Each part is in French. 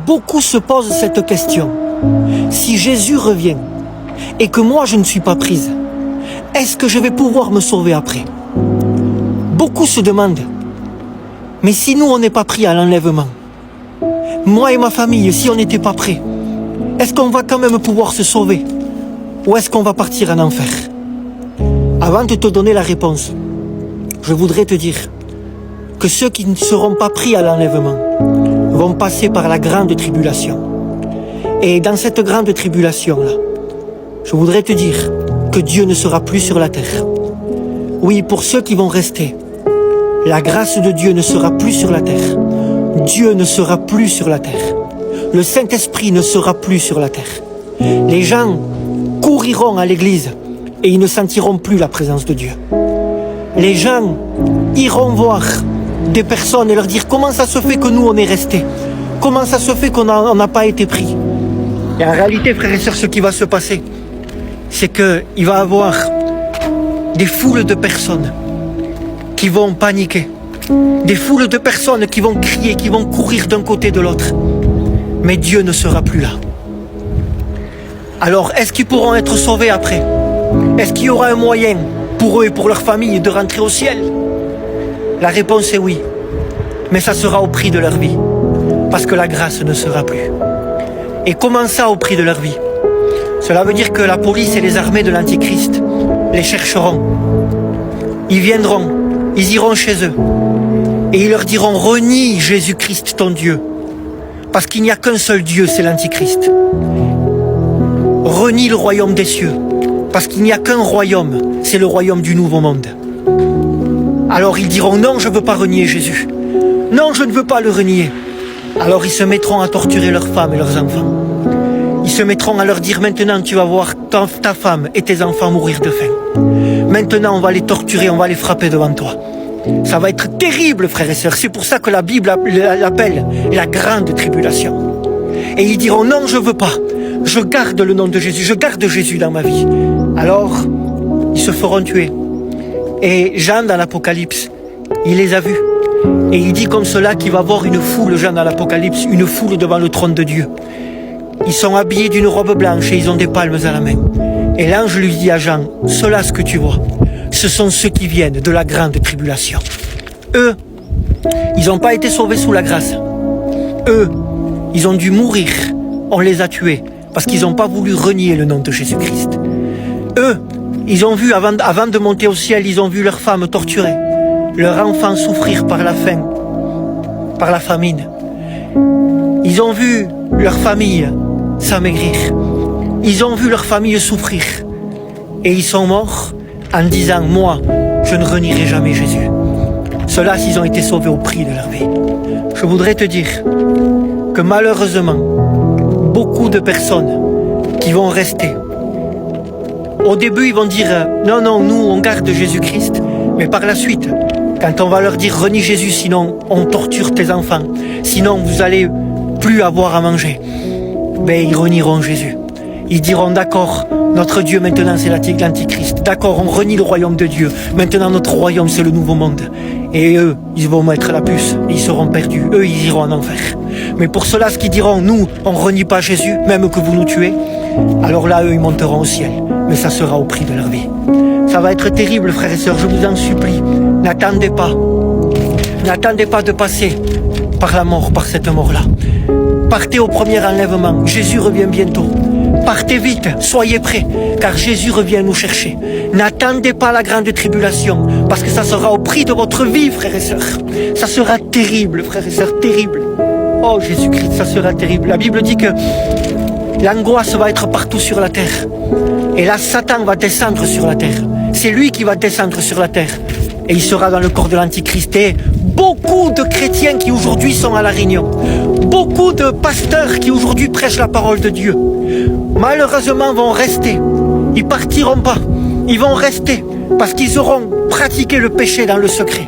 Beaucoup se posent cette question. Si Jésus revient et que moi je ne suis pas prise, est-ce que je vais pouvoir me sauver après? Beaucoup se demandent, mais si nous on n'est pas pris à l'enlèvement, moi et ma famille, si on n'était pas prêts, est-ce qu'on va quand même pouvoir se sauver? Ou est-ce qu'on va partir en enfer? Avant de te donner la réponse, je voudrais te dire que ceux qui ne seront pas pris à l'enlèvement vont passer par la grande tribulation. Et dans cette grande tribulation-là, je voudrais te dire que Dieu ne sera plus sur la terre. Oui, pour ceux qui vont rester, la grâce de Dieu ne sera plus sur la terre. Dieu ne sera plus sur la terre. Le Saint-Esprit ne sera plus sur la terre. Les gens couriront à l'église et ils ne sentiront plus la présence de Dieu. Les gens iront voir des personnes et leur dire comment ça se fait que nous on est restés, comment ça se fait qu'on n'a pas été pris. Et en réalité, frères et sœurs, ce qui va se passer, c'est qu'il va y avoir des foules de personnes qui vont paniquer, des foules de personnes qui vont crier, qui vont courir d'un côté de l'autre, mais Dieu ne sera plus là. Alors, est-ce qu'ils pourront être sauvés après? Est-ce qu'il y aura un moyen pour eux et pour leur famille de rentrer au ciel? La réponse est oui, mais ça sera au prix de leur vie, parce que la grâce ne sera plus. Et comment ça au prix de leur vie? Cela veut dire que la police et les armées de l'Antichrist les chercheront. Ils viendront, ils iront chez eux, et ils leur diront renie Jésus-Christ ton Dieu, parce qu'il n'y a qu'un seul Dieu, c'est l'Antichrist. Renie le royaume des cieux, parce qu'il n'y a qu'un royaume, c'est le royaume du nouveau monde. Alors ils diront non, je ne veux pas renier Jésus. Non, je ne veux pas le renier. Alors ils se mettront à torturer leurs femmes et leurs enfants. Ils se mettront à leur dire maintenant tu vas voir ta femme et tes enfants mourir de faim. Maintenant on va les torturer, on va les frapper devant toi. Ça va être terrible, frères et sœurs. C'est pour ça que la Bible l'appelle la grande tribulation. Et ils diront non, je ne veux pas. Je garde le nom de Jésus, je garde Jésus dans ma vie. Alors, ils se feront tuer. Et Jean dans l'Apocalypse, il les a vus. Et il dit comme cela qu'il va voir une foule, Jean dans l'Apocalypse, une foule devant le trône de Dieu. Ils sont habillés d'une robe blanche et ils ont des palmes à la main. Et l'ange lui dit à Jean, cela ce que tu vois, ce sont ceux qui viennent de la grande tribulation. Eux, ils n'ont pas été sauvés sous la grâce. Eux, ils ont dû mourir. On les a tués parce qu'ils n'ont pas voulu renier le nom de Jésus-Christ. Eux, ils ont vu, avant de monter au ciel, ils ont vu leurs femmes torturées, leurs enfants souffrir par la faim, par la famine. Ils ont vu leur famille s'amaigrir. Ils ont vu leur famille souffrir. Et ils sont morts en disant, moi, je ne renierai jamais Jésus. Ceux-là, ils ont été sauvés au prix de leur vie. Je voudrais te dire que malheureusement, beaucoup de personnes qui vont rester, au début, ils vont dire « Non, non, nous, on garde Jésus-Christ. » Mais par la suite, quand on va leur dire « Renie Jésus, sinon on torture tes enfants. Sinon, vous allez plus avoir à manger. » Ben, ils renieront Jésus. Ils diront « D'accord, notre Dieu maintenant, c'est l'Antichrist. D'accord, on renie le royaume de Dieu. Maintenant, notre royaume, c'est le nouveau monde. » Et eux, ils vont mettre la puce. Ils seront perdus. Eux, ils iront en enfer. Mais pour ceux-là, ce qu'ils diront « Nous, on renie pas Jésus, même que vous nous tuez. » Alors là, eux, ils monteront au ciel. Mais ça sera au prix de leur vie. Ça va être terrible, frères et sœurs, je vous en supplie. N'attendez pas. N'attendez pas de passer par la mort, par cette mort-là. Partez au premier enlèvement. Jésus revient bientôt. Partez vite, soyez prêts, car Jésus revient nous chercher. N'attendez pas la grande tribulation, parce que ça sera au prix de votre vie, frères et sœurs. Ça sera terrible, frères et sœurs, terrible. Oh Jésus-Christ, ça sera terrible. La Bible dit que l'angoisse va être partout sur la terre. Et là, Satan va descendre sur la terre. C'est lui qui va descendre sur la terre. Et il sera dans le corps de l'Antichrist. Et beaucoup de chrétiens qui aujourd'hui sont à la Réunion, beaucoup de pasteurs qui aujourd'hui prêchent la parole de Dieu, malheureusement vont rester. Ils partiront pas. Ils vont rester parce qu'ils auront pratiqué le péché dans le secret.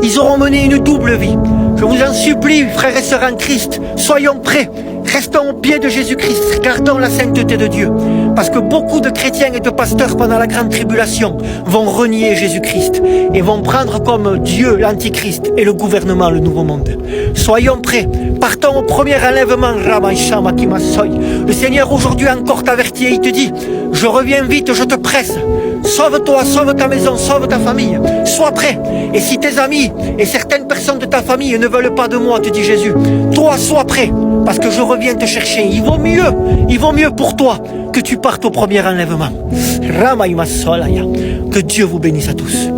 Ils auront mené une double vie. Je vous en supplie, frères et sœurs en Christ, soyons prêts. Restons au pied de Jésus-Christ, gardons la sainteté de Dieu. Parce que beaucoup de chrétiens et de pasteurs pendant la grande tribulation vont renier Jésus-Christ et vont prendre comme Dieu l'Antichrist et le gouvernement, le nouveau monde. Soyons prêts, partons au premier enlèvement. Le Seigneur aujourd'hui encore t'avertit et il te dit, je reviens vite, je te presse. Sauve-toi, sauve ta maison, sauve ta famille. Sois prêt. Et si tes amis et certaines personnes de ta famille ne veulent pas de moi, te dit Jésus, toi sois prêt, parce que je reviens te chercher. Il vaut mieux pour toi que tu partes au premier enlèvement. Que Dieu vous bénisse à tous.